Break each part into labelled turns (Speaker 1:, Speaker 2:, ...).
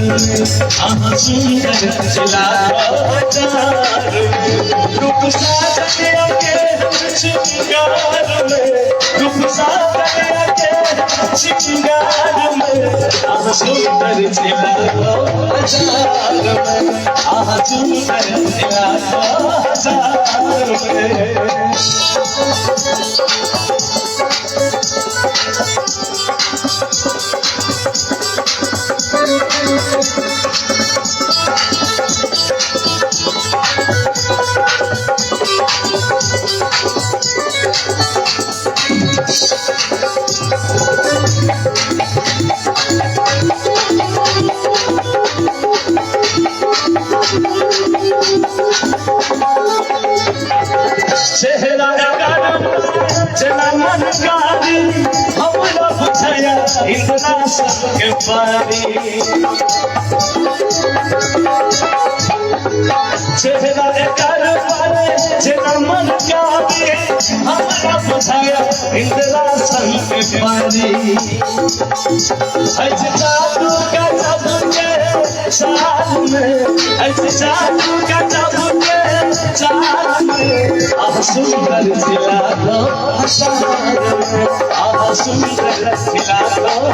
Speaker 1: आहा सुंदर जिला रूप सागर के श्रृंगार में रूप सागर के श्रृंगार में आहा सुंदर जिला आहा सुंदर जिला चेहरा जना मन कारी हमरा बुझाया इतना सबके पारी चेहरा जना मन कारी हमरा बुझाया इतना सबके पारी ऐसे जादू का जादू के चाल में ऐसे जादू का जादू के चाल में आहा सुंदर जिला हजार आहा सुंदर जिला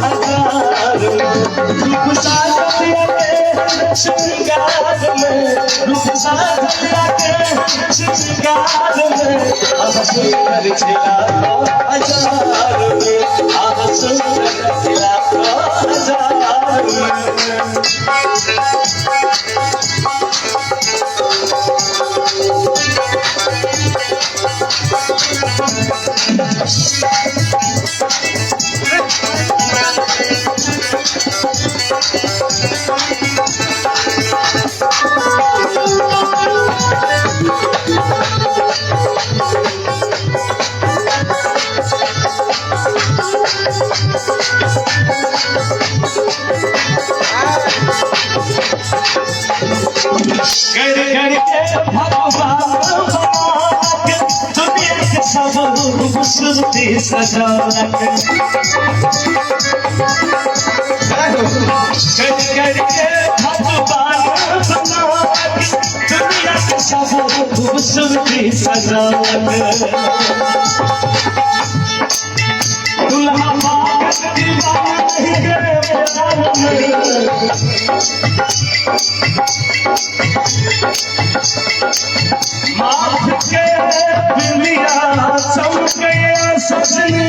Speaker 1: हजार रूप सागर के श्रृंगार में रूप सागर के श्रृंगार में आहा सुंदर जिला हजार आहा सुंदर जिला हजार खूबसूरती सजावट करके भगवान दुनिया के सब खूबसूरती सजावट दुल्हा पागल दीवानी के प्यार में माथ के बिंदिया चमके सजनी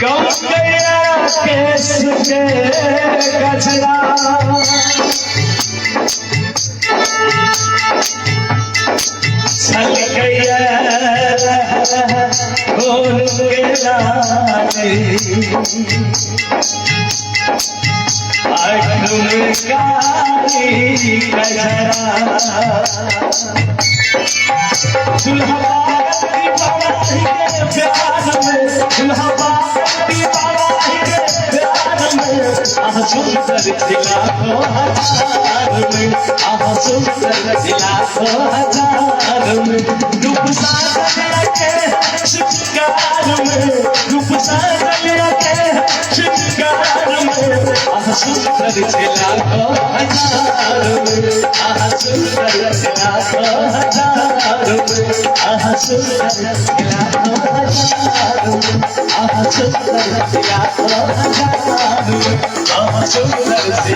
Speaker 1: कम गया केस के गजरा छल गया खोल के लाले आँख में काली गजरा दुल्हा दीवानी के प्यार में दुल्हा दीवानी के प्यार में आहा सुंदर जिला हजार में आहा सुंदर जिला हजार में रूप सागर के श्रृंगार में रूप सागर के श्रृंगार में आहा सुंदर जिला हजार में आहा सुंदर जिला हजार में आहा सुंदर जिला हजार में आहा सुंदर जिला हजार में आहा सुंदर से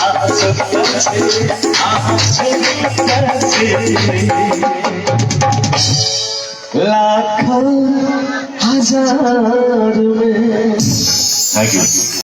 Speaker 1: आहा सुंदर से आहा सुंदर से लाखों हजार में। Thank you.